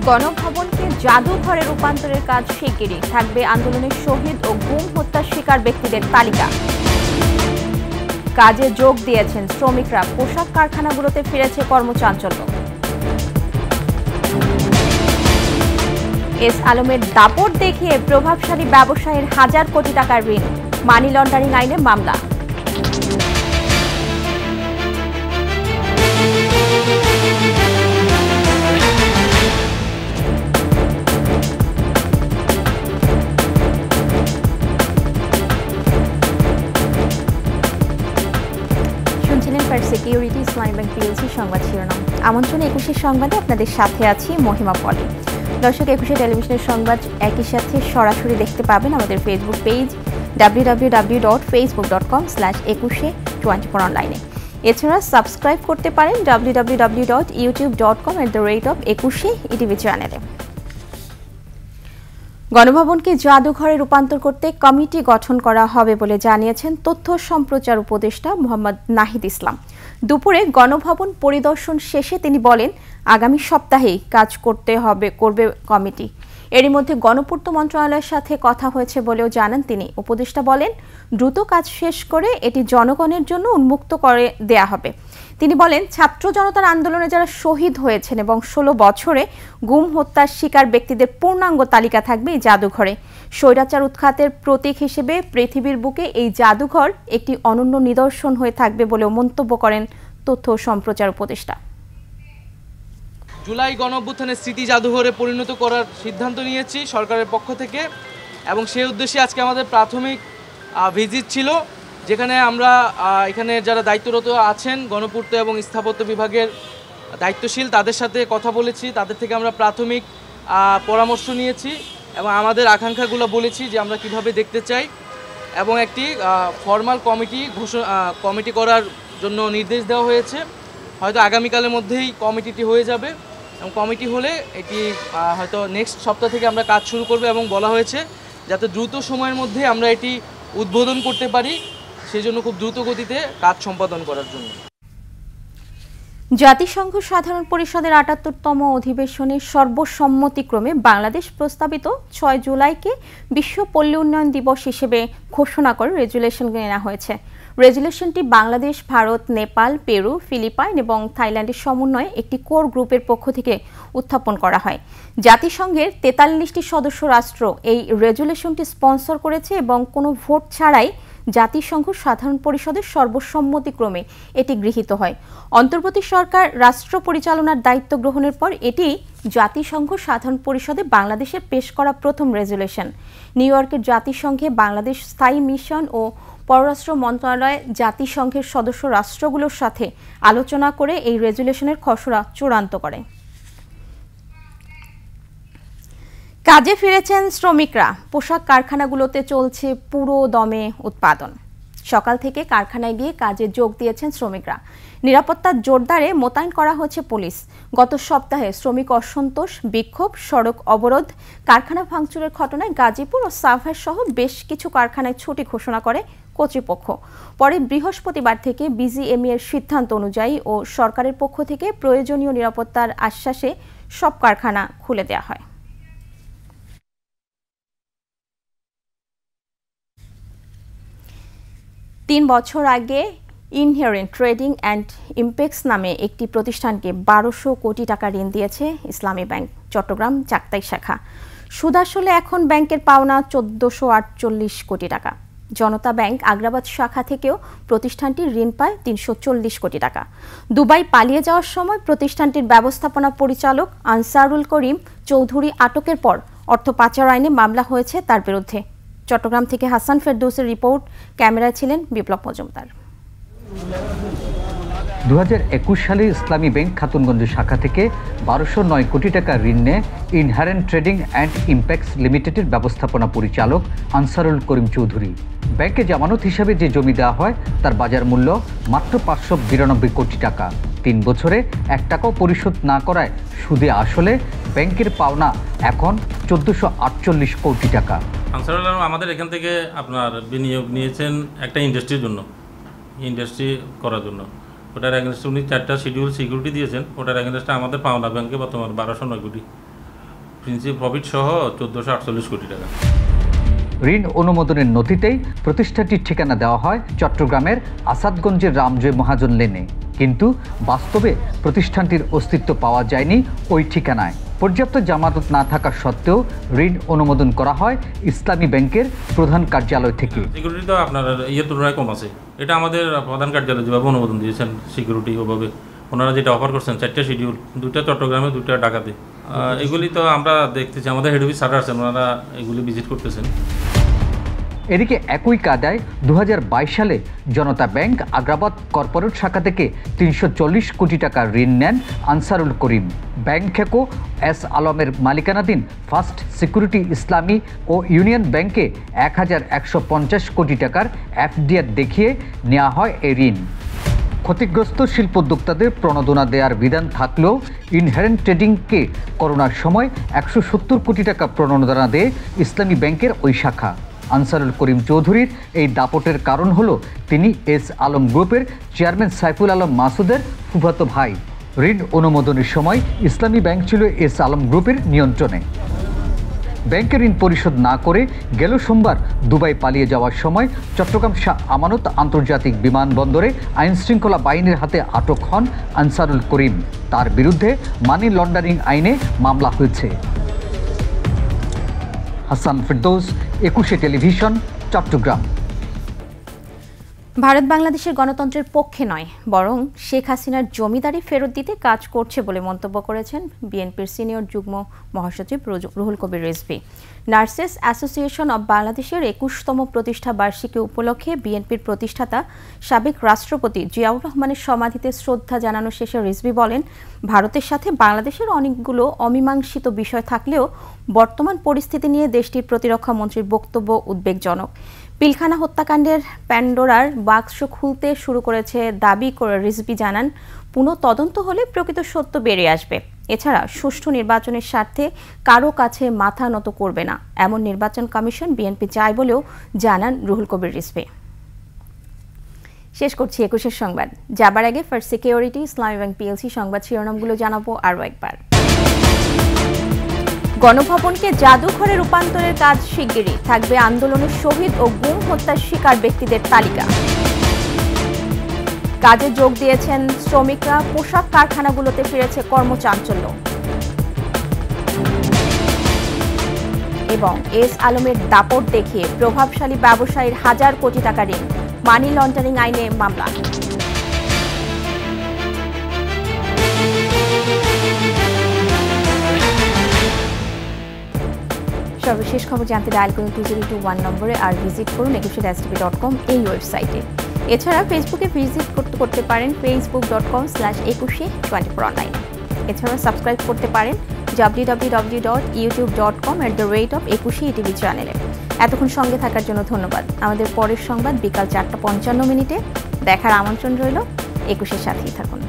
গণভবনকে জাদুঘরে রূপান্তরের কাজ শিগগিরই, থাকবে আন্দোলনের শহীদ ও গুম হত্যার শিকার ব্যক্তিদের তালিকা। কাজে যোগ দিয়েছেন শ্রমিকরা, পোশাক কারখানাগুলোতে ফিরেছে কর্মচাঞ্চল্য। এস আলমের দাপট দেখিয়ে প্রভাবশালী ব্যবসায়ীর হাজার কোটি টাকার ঋণ, মানি লন্ডারিং আইনে মামলা। সিকিউরিটি ইসলামী ব্যাংক পিএলসি সংবাদ শিরোনাম। আমন্ত্রণ 21 সংবাদে আপনাদের সাথে আছি মহিমা পলি। দর্শক, 21 টেলিভিশনের সংবাদ একই সাথে সরাসরি দেখতে পাবেন আমাদের ফেসবুক পেজ www.facebook.com/21 অনলাইনে। এছাড়া সাবস্ক্রাইব করতে পারেন www.youtube.com/21 চ্যানেলে। গণভবনকে জাদুঘরে রূপান্তর করতে কমিটি গঠন করা হবে বলে জানিয়েছেন তথ্য সম্প্রচার উপদেষ্টা মোহাম্মদ নাহিদ ইসলাম। দুপুরে গণভবন পরিদর্শন শেষে তিনি বলেন, আগামী সপ্তাহেই কাজ করবে কমিটি। এরই মধ্যে গণপূর্ত মন্ত্রণালয়ের সাথে কথা হয়েছে বলেও জানান তিনি। উপদেষ্টা বলেন, দ্রুত কাজ শেষ করে এটি জনগণের জন্য উন্মুক্ত করে দেয়া হবে। তিনি বলেন, ছাত্র জনতার আন্দোলনে যারা শহীদ হয়েছেন এবং 16 বছরে গুম হত্যার শিকার ব্যক্তিদের পূর্ণাঙ্গ তালিকা থাকবে এই জাদুঘরে। স্বৈরাচার উৎখাতের প্রতীক হিসেবে পৃথিবীর বুকে এই জাদুঘর একটি অনন্য নিদর্শন হয়ে থাকবে বলেও মন্তব্য করেন তথ্য ও সম্প্রচার উপদেষ্টা। জুলাই গণঅভ্যুত্থানের স্মৃতি জাদুঘরে পরিণত করার সিদ্ধান্ত নিয়েছি সরকারের পক্ষ থেকে, এবং সেই উদ্দেশ্যে আজকে আমাদের প্রাথমিক ভিজিট ছিল, যেখানে আমরা এখানে যারা দায়িত্বরত আছেন গণপূর্ত এবং স্থাপত্য বিভাগের দায়িত্বশীল তাদের সাথে কথা বলেছি। তাদের থেকে আমরা প্রাথমিক পরামর্শ নিয়েছি এবং আমাদের আকাঙ্ক্ষাগুলো বলেছি যে আমরা কিভাবে দেখতে চাই, এবং একটি ফর্মাল কমিটি করার জন্য নির্দেশ দেওয়া হয়েছে। হয়তো আগামীকালের মধ্যেই কমিটিটি হয়ে যাবে, এবং কমিটি হলে এটি হয়তো নেক্সট সপ্তাহ থেকে আমরা কাজ শুরু করব, এবং বলা হয়েছে যাতে দ্রুত সময়ের মধ্যে আমরা এটি উদ্বোধন করতে পারি, সেই জন্য খুব দ্রুত গতিতে কাজ সম্পাদন করার জন্য। জাতিসংঘ সাধারণ পরিষদের ৭৮তম অধিবেশনের সর্বসম্মতিক্রমে বাংলাদেশ প্রস্তাবিত ৬ জুলাইকে বিশ্ব পল্লী উন্নয়ন দিবস হিসেবে ঘোষণা করে রেজুলেশন নেওয়া হয়েছে। রেজুলেশনটি বাংলাদেশ, ভারত, নেপাল, পেরু, ফিলিপাইন এবং থাইল্যান্ডের সমন্বয়ে একটি কোর গ্রুপের পক্ষ থেকে উত্থাপন করা হয়। জাতিসংঘের ৪৩টি সদস্য রাষ্ট্র এই রেজুলেশনটি স্পন্সর করেছে এবং কোনো ভোট ছাড়াই জাতিসংঘ সাধারণ পরিষদের সর্বসম্মতিক্রমে এটি গৃহীত হয়। অন্তর্বর্তী সরকার রাষ্ট্র পরিচালনার দায়িত্ব গ্রহণের পর এটি জাতিসংঘ সাধারণ পরিষদে বাংলাদেশে পেশ করা প্রথম রেজুলেশন। নিউ ইয়র্কের জাতিসংঘে বাংলাদেশ স্থায়ী মিশন ও পররাষ্ট্র মন্ত্রণালয় জাতিসংঘের সদস্য রাষ্ট্রগুলোর সাথে আলোচনা করে এই রেজুলেশনের খসড়া চূড়ান্ত করে। কাজে ফিরেছেন শ্রমিকরা, পোশাক কারখানাগুলোতে চলছে পুরো দমে উৎপাদন। সকাল থেকে কারখানায় গিয়ে কাজে যোগ দিয়েছেন শ্রমিকরা। নিরাপত্তার জোরদারে মোতায়েন করা হয়েছে পুলিশ। গত সপ্তাহে শ্রমিক অসন্তোষ, বিক্ষোভ, সড়ক অবরোধ, কারখানা ভাঙচুরের ঘটনায় গাজীপুর ও সাভার সহ বেশ কিছু কারখানায় ছুটি ঘোষণা করে কর্তৃপক্ষ। পরে বৃহস্পতিবার থেকে বিজিএমইএর সিদ্ধান্ত অনুযায়ী ও সরকারের পক্ষ থেকে প্রয়োজনীয় নিরাপত্তার আশ্বাসে সব কারখানা খুলে দেওয়া হয়। তিন বছর আগে ইনহেরেন্ট ট্রেডিং অ্যান্ড ইমপেক্স নামে একটি প্রতিষ্ঠানকে ১২০০ কোটি টাকা ঋণ দিয়েছে ইসলামী ব্যাংক চট্টগ্রাম চাকতাই শাখা। সুদ আসলে এখন ব্যাংকের পাওনা ১৪৪৮ কোটি টাকা। জনতা ব্যাংক আগ্রাবাদ শাখা থেকেও প্রতিষ্ঠানটি ঋণ পায় ৩৪০ কোটি টাকা। দুবাই পালিয়ে যাওয়ার সময় প্রতিষ্ঠানটির ব্যবস্থাপনা পরিচালক আনসারুল করিম চৌধুরী আটকের পর অর্থ পাচার আইনে মামলা হয়েছে তার বিরুদ্ধে। চট্টগ্রাম থেকে হাসান ফেরদৌসের রিপোর্ট, ক্যামেরায় ছিলেন বিপ্লব মজুমদার। ২০২১ সালে ইসলামী ব্যাংক খাতুনগঞ্জ শাখা থেকে ১২০৯ কোটি টাকা ঋণ নেয় ইনহারেন্ট ট্রেডিং অ্যান্ড ইমপ্যাক্টস লিমিটেডের ব্যবস্থাপনা পরিচালক আনসারুল করিম চৌধুরী। ব্যাংকে জামানত হিসাবে যে জমি দেওয়া হয় তার বাজার মূল্য মাত্র ৫৯২ কোটি টাকা। ৩ বছরে ১ টাকাও পরিশোধ না করায় সুদে আসলে ব্যাংকের পাওনা এখন ১৪৪৮ কোটি টাকা। আনসারুল আমাদের এখান থেকে আপনার বিনিয়োগ নিয়েছেন একটা ইন্ডাস্ট্রির জন্য, ইন্ডাস্ট্রি করার জন্য। ওটার এগেনস্টে উনি 4টা শিডিউল সিকিউরিটি দিয়েছেন। ওটার এগেনস্টে আমাদের পাওনা ব্যাংকে বর্তমান ১২০৯ কোটি। প্রিন্সিপাল প্রফিট সহ 1448 কোটি টাকা। ঋণ অনুমোদনের নথিতেই প্রতিষ্ঠানটির ঠিকানা দেওয়া হয় চট্টগ্রামের আসাদগঞ্জের রামজয় মহাজন লেনে, কিন্তু বাস্তবে প্রতিষ্ঠানটির অস্তিত্ব পাওয়া যায়নি ওই ঠিকানায়। পর্যাপ্ত জামানত না থাকা সত্ত্বেও ঋণ অনুমোদন করা হয় ইসলামী ব্যাংকের প্রধান কার্যালয় থেকে। সিকিউরিটি তো আপনার তুলনায় কম আছে। এটা আমাদের প্রধান কার্যালয় যেভাবে অনুমোদন দিয়েছেন সিকিউরিটি ওভাবে ওনারা যেটা অফার করছেন 4টা শিডিউল, 2টা চট্টগ্রামে 2টা ঢাকাতে, এগুলি তো আমরা দেখতেছি। আমাদের হেড অফিস স্যার আছেন, ওনারা এগুলি ভিজিট করতেছেন। এদিকে একই কায়দায় 2022 সালে জনতা ব্যাংক আগ্রাবাদ কর্পোরেট শাখা থেকে 340 কোটি টাকা ঋণ নেন আনসারুল করিম। ব্যাংক খেকো এস আলমের মালিকানাধীন ফার্স্ট সিকিউরিটি ইসলামী ও ইউনিয়ন ব্যাংকে 1150 কোটি টাকার এফডিআর দেখিয়ে নেওয়া হয় এই ঋণ। ক্ষতিগ্রস্ত শিল্পোদ্যোক্তাদের প্রণোদনা দেওয়ার বিধান থাকলেও ইনহারেন্ট ট্রেডিংকে করোনার সময় 170 কোটি টাকা প্রণোদনা দেয় ইসলামী ব্যাংকের ওই শাখা। আনসারুল করিম চৌধুরীর এই দাপটের কারণ হলো তিনি এস আলম গ্রুপের চেয়ারম্যান সাইফুল আলম মাসুদের ফুফাতো ভাই। ঋণ অনুমোদনের সময় ইসলামী ব্যাংক ছিল এস আলম গ্রুপের নিয়ন্ত্রণে। ব্যাংকের ঋণ পরিশোধ না করে গেল সোমবার দুবাই পালিয়ে যাওয়ার সময় চট্টগ্রাম শাহ আমানত আন্তর্জাতিক বিমানবন্দরে আইনশৃঙ্খলা বাহিনীর হাতে আটক হন আনসারুল করিম। তার বিরুদ্ধে মানি লন্ডারিং আইনে মামলা হয়েছে। হাসান ফেরদৌস, 21 টেলিভিশন, চট্টগ্রাম। ভারত বাংলাদেশের গণতন্ত্রের পক্ষে নয়, বরং শেখ হাসিনার জমিদারি ফেরত দিতে কাজ করছে বলে মন্তব্য করেছেন বিএনপির সিনিয়র যুগ্ম মহাসচিব Ruhul Kabir Rizvi. Nurses association of বাংলাদেশের 21তম প্রতিষ্ঠা বার্ষিকী উপলক্ষে বিএনপির প্রতিষ্ঠাতা সাবেক রাষ্ট্রপতি জিয়াউর রহমানের সমাধিতে শ্রদ্ধা জানানো শেষে রিজভী বলেন, ভারতের সাথে বাংলাদেশের অনেকগুলো অমীমাংসিত বিষয় থাকলেও বর্তমান পরিস্থিতি নিয়ে দেশটির প্রতিরক্ষা মন্ত্রীর বক্তব্য উদ্বেগজনক। পিলখানা হত্যাকাণ্ডের প্যান্ডোরার বাক্স খুলতে শুরু করেছে দাবি করে রিজভী জানান, পুনঃ তদন্ত হলে প্রকৃত সত্য বেরিয়ে আসবে। এছাড়া সুষ্ঠু নির্বাচনের স্বার্থে কারো কাছে মাথা নত করবে না, এমন নির্বাচন কমিশন বিএনপি চায় বলেও জানান রুহুল কবির রিজভী। শেষ করছি 21 সংবাদ। যাবার আগে ফার্স্ট সিকিউরিটি ইসলামী ব্যাংক পিএলসি সংবাদ শিরোনামগুলো জানাবো আরও একবার। গণভবনকে জাদুঘরে রূপান্তরের কাজ শিগগিরই, থাকবে আন্দোলনের শহীদ ও গুম হত্যার শিকার ব্যক্তিদের তালিকা। কাজে যোগ দিয়েছেন শ্রমিকরা, পোশাক কারখানাগুলোতে ফিরেছে কর্মচাঞ্চল্য। এবং এস আলমের দাপট দেখিয়ে প্রভাবশালী ব্যবসায়ীর 1000 কোটি টাকা ঋণ, মানি লন্ডারিং আইনে মামলা। সর্বশেষ খবর জানতে ডায়াল করুন 2021 নম্বরে, আর ভিজিট করুন 21htv.com এই ওয়েবসাইটে। এছাড়া ফেসবুকে ভিজিট করতে পারেন facebook.com/2124online। এছাড়া সাবস্ক্রাইব করতে পারেন www.youtube.com/21etv চ্যানেলে। এতক্ষণ সঙ্গে থাকার জন্য ধন্যবাদ। আমাদের পরের সংবাদ বিকাল 4:55 দেখার আমন্ত্রণ রইল। 21-এর সাথেই থাকুন।